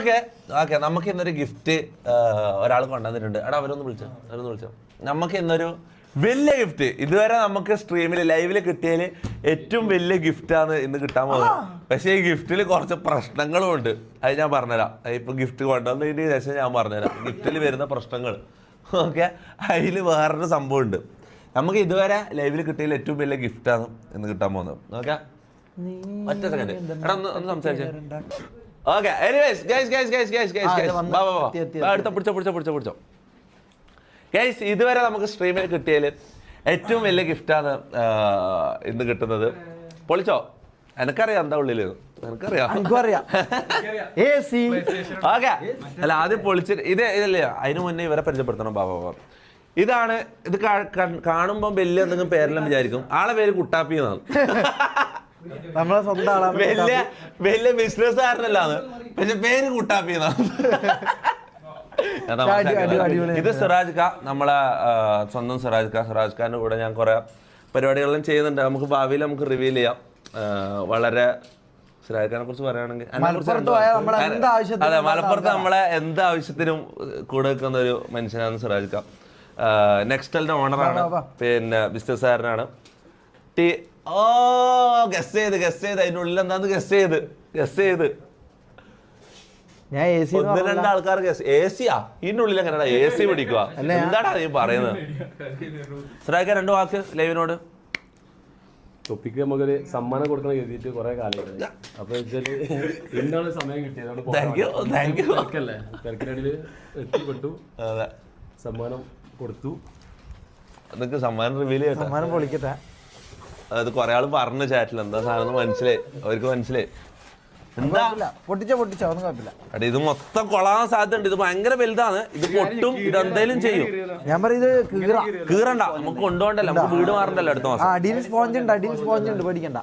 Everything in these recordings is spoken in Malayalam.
ഓക്കെ നമുക്ക് ഇന്നൊരു ഗിഫ്റ്റ് ഒരാൾ കൊണ്ടുവന്നിട്ടുണ്ട്. എടാ അവരൊന്ന് വിളിച്ചോ. നമുക്ക് ഇന്നൊരു വലിയ ഗിഫ്റ്റ് ഇതുവരെ നമുക്ക് സ്ട്രീമിൽ ലൈവിൽ കിട്ടിയതിൽ ഏറ്റവും വലിയ ഗിഫ്റ്റാണ് ഇന്ന് കിട്ടാൻ പോകുന്നത്. പക്ഷേ ഈ ഗിഫ്റ്റിൽ കുറച്ച് പ്രശ്നങ്ങളും ഉണ്ട്. അത് ഞാൻ പറഞ്ഞുതരാം. ഇപ്പൊ ഗിഫ്റ്റ് കൊണ്ടുവന്നതിന് ശേഷം ഞാൻ പറഞ്ഞുതരാം ഗിഫ്റ്റിൽ വരുന്ന പ്രശ്നങ്ങൾ. ഓക്കെ, അതിൽ വേറൊരു സംഭവം ഉണ്ട്. നമുക്ക് ഇതുവരെ ലൈവിൽ കിട്ടിയതിൽ ഏറ്റവും വലിയ ഗിഫ്റ്റാണ് ഇന്ന് കിട്ടാൻ പോകുന്നത്. ഓക്കെ, ഒറ്റ സെക്കൻഡ് എടാ ഒന്ന് സംസാരിച്ചേ. ഓക്കെ, എനിവേസ് പിടിച്ചോ ഗൈസ്, ഇതുവരെ നമുക്ക് സ്ട്രീമിൽ കിട്ടിയതിൽ ഏറ്റവും വലിയ ഗിഫ്റ്റാണ് ഇന്ന് കിട്ടുന്നത്. പൊളിച്ചോ, എനിക്കറിയാം എന്താ ഉള്ളിൽ, എനിക്കറിയാം. ഓക്കെ, അല്ല ആദ്യം പൊളിച്ചിട്ട് ഇതല്ലേ, അതിന് മുന്നേ ഇവരെ പരിചയപ്പെടുത്തണം. ബാബാ ഇതാണ്. ഇത് കാണുമ്പോൾ വലിയ എന്തെങ്കിലും പേരെല്ലാം വിചാരിക്കും. ആളെ പേര് കുട്ടാപ്പി എന്നാണ്. നമ്മളെ സ്വന്തം ആളാണ്. വലിയ ബിസിനസ്സുകാരനല്ലാന്ന്, പക്ഷെ പേര് കുട്ടാപ്പി എന്നാണ്. ഇത് സിറാജ് ഖാൻ, നമ്മളെ സ്വന്തം സിറാജ് ഖാന്റെ കൂടെ ഞാൻ കുറെ പരിപാടികളെല്ലാം ചെയ്യുന്നുണ്ട്. നമുക്ക് ഭാവിയിൽ നമുക്ക് റിവീൽ ചെയ്യാം. വളരെ സിറാജ് ഖാനെ കുറിച്ച് പറയുകയാണെങ്കിൽ അതെ, മലപ്പുറത്ത് നമ്മളെ എന്ത് ആവശ്യത്തിനും കൂടെ വെക്കുന്ന ഒരു മനുഷ്യനാണ് സിറാജ് ഖാൻ. നെക്സ്റ്റലിന്റെ ഓണറാണ്, പിന്നെ ബിസിനസ്സുകാരനാണ്. ഗസ് ചെയ്ത് അതിനുള്ളിൽ എന്താന്ന് ഗസ് ചെയ്ത് ഞാൻ ഒന്ന് രണ്ട് ആൾക്കാർ എസിയാ ഇതിനുള്ളിൽ എങ്ങനെയാ എ സി പിടിക്കുക? എന്താടാ നീ പറയുന്നത്? സിറാജ് രണ്ട് വാക്ക് ലൈവിനോട്. തൊപ്പിക്ക് നമുക്കൊരു സമ്മാനം കൊടുക്കണം എഴുതിയിട്ട് കുറെ കാലം. അപ്പൊ എന്താണ് സമയം കിട്ടിയത്? തിരക്കിനടിയിൽ എത്തിപ്പെട്ടു, സമ്മാനം കൊടുത്തു. അതൊക്കെ സമ്മാനം റിവീൽ ചെയ്യട്ടെ, സമ്മാനം പൊളിക്കട്ടെ. അത് കൊറേ ആള് പറഞ്ഞു ചാറ്റിൽ എന്താ സാധനം മനസ്സിലായി, അവർക്ക് മനസ്സിലായി. എന്താ പൊട്ടിച്ചോ ഒന്നും കുഴപ്പമില്ല. അടി ഇത് മൊത്തം കൊള്ളാൻ സാധ്യത ഉണ്ട്. ഇത് ഭയങ്കര വലുതാണ്. ഇത് പൊട്ടും, ഇത് എന്തായാലും ചെയ്യും. ഞാൻ പറയുന്നത് കീറണ്ട, നമുക്ക് കൊണ്ടുപോകണ്ടല്ലോ, നമുക്ക് വീട് മാറണ്ടല്ലോ അടുത്ത മാസം. അടിയിൽ സ്പോഞ്ച് ഉണ്ട്, പേടിക്കണ്ട.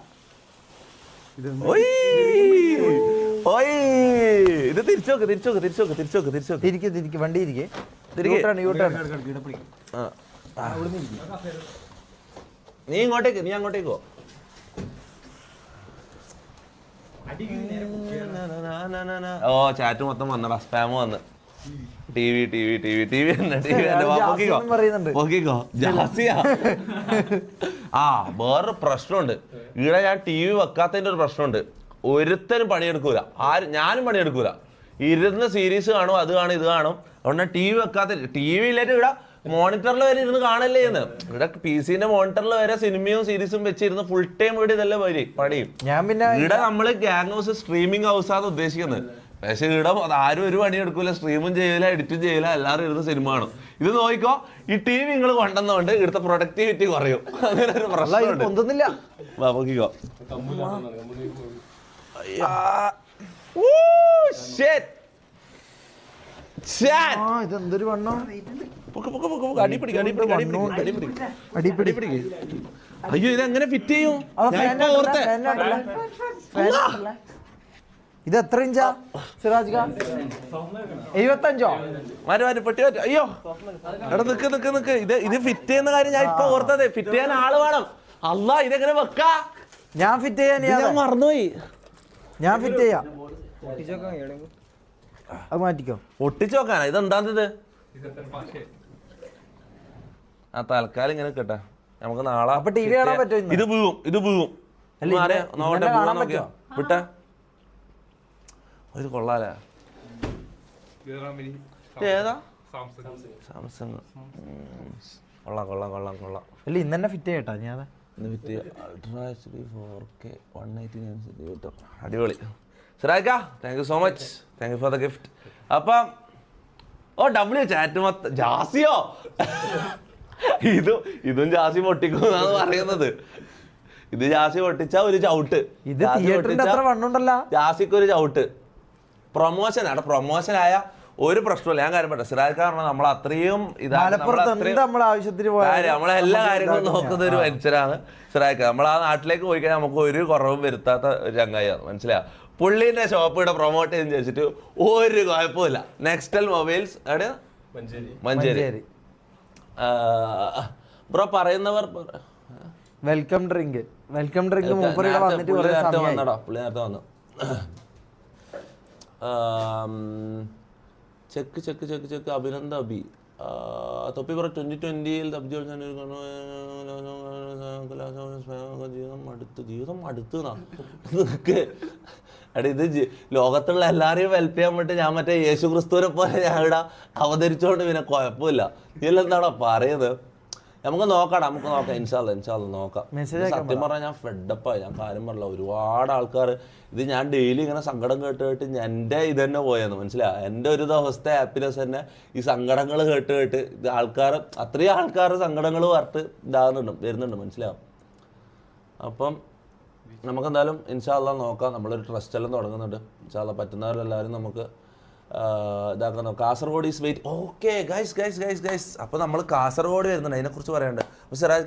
ഇത് തിരിച്ചോക്ക് വണ്ടി ഇരിക്കേ. നീ അങ്ങോട്ടേക്കോ. ഓ ചാറ്റ് മൊത്തം വന്നടാ, സ്പാം വന്ന്. ടി വി വേറൊരു പ്രശ്നമുണ്ട് ഇവിടെ. ഞാൻ ടി വി വെക്കാത്തതിന്റെ ഒരു പ്രശ്നമുണ്ട്. ഒരുത്തനും പണിയെടുക്കൂല, ഞാനും പണിയെടുക്കൂല. ഇരുന്ന് സീരീസ് കാണും, അത് കാണും, ഇത് കാണും. അതുകൊണ്ട് ടി വി വെക്കാത്ത, ടി വിയിലേക്ക് ഇവിടെ മോണിറ്ററിൽ വരെ ഇരുന്ന് കാണല്ലേ എന്ന്. ഇവിടെ പി സിന്റെ മോണിറ്ററിൽ വരെ സിനിമയും സീരീസും വെച്ചിരുന്ന് ഫുൾ ടൈം ഇവിടെ ഇതെല്ലാം പണിയും. ഇവിടെ നമ്മള് ഗ്യാങ് ഹൗസ് സ്ട്രീമിംഗ് ഹൗസാണ് ഉദ്ദേശിക്കുന്നത്. പക്ഷെ ഇവിടെ ആരും ഒരു പണി എടുക്കൂല, സ്ട്രീമും ചെയ്യില്ല, എഡിറ്റും ചെയ്യില്ല, എല്ലാവരും ഇരുന്ന് സിനിമ കാണും. ഇത് നോക്കിക്കോ, ഈ ടി വി നിങ്ങൾ കൊണ്ടുവന്നുകൊണ്ട് ഇവിടുത്തെ പ്രൊഡക്ടിവിറ്റി കുറയും. അങ്ങനെ ഒരു പ്രശ്നം പൊന്തുന്നില്ല. നോക്കിക്കോ. ഇതെന്തൊരു വണ്ണോ. അയ്യോ, ഇതെങ്ങനെ ഫിറ്റ് ചെയ്യും? ഇത് എത്ര ഇഞ്ചാ സിറാജ് ഖാൻ? 75? പെട്ടി. അയ്യോ എടാ നിക്ക്. ഇത് ഫിറ്റ് ചെയ്യുന്ന കാര്യം ഞാൻ ഇപ്പൊ ഓർത്തത്. ഫിറ്റ് ചെയ്യാൻ ആള് വേണം. അല്ലാ, ഇതെങ്ങനെ വെക്കാ? ഞാൻ ഫിറ്റ് ചെയ്യാൻ മറന്നുപോയി. ഞാൻ ഫിറ്റ് ചെയ്യാം. അത് മാറ്റിക്കോ. ഒട്ടിച്ചു നോക്കാനാ? ഇതെന്താന്നത്? ആ തൽക്കാലം ഇങ്ങനെ കേട്ടാ, നമുക്ക് നാളെ അപ്പൊ ടി വി കാണാൻ പറ്റും. ഇത് വീഴും. വിട്ടേ, ഇത് കൊള്ളാലേ. ഏതാ? സാംസങ്. കൊള്ളാം. അല്ല ഇന്ന് തന്നെ ഫിറ്റ് ചെയ്യട്ടാ. ഞാൻ അൾട്രാ HD 4K 189 cm. അടിപൊളി. Siraj, thank you so much, thank you for the gift. അപ്പം ചാറ്റ് മൊത്തം ജാസിയോ. ഇതും ജാസി പൊട്ടിക്കുന്നാണ് പറയുന്നത്. ഇത് ജാസി പൊട്ടിച്ച ഒരു ചവിട്ട്. ജാസിക്ക് ഒരു ചവിട്ട്. പ്രൊമോഷനായ ഒരു പ്രശ്നമില്ല. ഞാൻ കാര്യം പറയാം, സിറാജ് ഖാൻ നമ്മൾ അത്രയും നമ്മളെ എല്ലാ കാര്യങ്ങളും നോക്കുന്ന ഒരു മനുഷ്യരാണ് സിറാജ് ഖാൻ. നമ്മൾ ആ നാട്ടിലേക്ക് പോയി കഴിഞ്ഞാൽ നമുക്ക് ഒരു കുറവും വരുത്താത്ത ഒരു ചങ്ങായിയാണ്. മനസ്സിലായോ? പുള്ളീന്റെ ഷോപ്പ് ഇവിടെ പ്രൊമോട്ട് ചെയ്ത് വെച്ചിട്ട് ഒരു കുഴപ്പമില്ല. നെക്സ്റ്റൽ മൊബൈൽസ് എവിടെയാ? മഞ്ചേരി. ബ്രോ പറയുന്നവർ വെൽക്കം ഡ്രിങ്ക് പുള്ളി നേരത്തെ വന്നു. ചെക്ക് ചെക്ക് ചെക്ക് ചെക്ക് അഭിനന്ദ അബി തൊപ്പി പറ 2020-ൽ തബ്ജി ജീവിതം മടുത്ത് നിനക്ക് എടാ ഇത് ലോകത്തുള്ള എല്ലാവരെയും ഹെൽപ്പ് ചെയ്യാൻ വേണ്ടി ഞാൻ മറ്റേ യേശു ക്രിസ്തുവിനെ പോലെ ഞാൻ ഇവിടെ അവതരിച്ചോണ്ട് പിന്നെ കുഴപ്പമില്ല നീ എന്താടാ പറയുന്നത് നമുക്ക് നോക്കാം ഇൻഷാല്ല നോക്കാം. സത്യം പറഞ്ഞാൽ ഞാൻ ഫെഡപ്പായി, ഞാൻ കാര്യം പറഞ്ഞില്ല. ഒരുപാട് ആൾക്കാർ ഇത് ഞാൻ ഡെയിലി ഇങ്ങനെ സങ്കടം കേട്ട് എൻ്റെ ഇത് തന്നെ പോയെന്ന് മനസ്സിലായി. എൻ്റെ ഒരു ദിവസത്തെ ഹാപ്പിനെസ് തന്നെ ഈ സങ്കടങ്ങൾ കേട്ട് ഇത് ആൾക്കാർ അത്രയും ആൾക്കാർ സങ്കടങ്ങൾ പറഞ്ഞിട്ട് വരുന്നുണ്ട് മനസ്സിലാവും. അപ്പം നമുക്കെന്തായാലും ഇൻഷാല്ല നോക്കാം. നമ്മളൊരു ട്രസ്റ്റ് എല്ലാം തുടങ്ങുന്നുണ്ട്. ഇൻഷാല്ല പറ്റുന്നവരെല്ലാവരും നമുക്ക് ഇതാക്കാം. Kasaragod is wait. Okay guys. അപ്പോൾ നമ്മൾ കാസർഗോഡ് വരുന്നുണ്ട്, അതിനെക്കുറിച്ച് പറയാനുണ്ട്. അപ്പോൾ സിറാജ്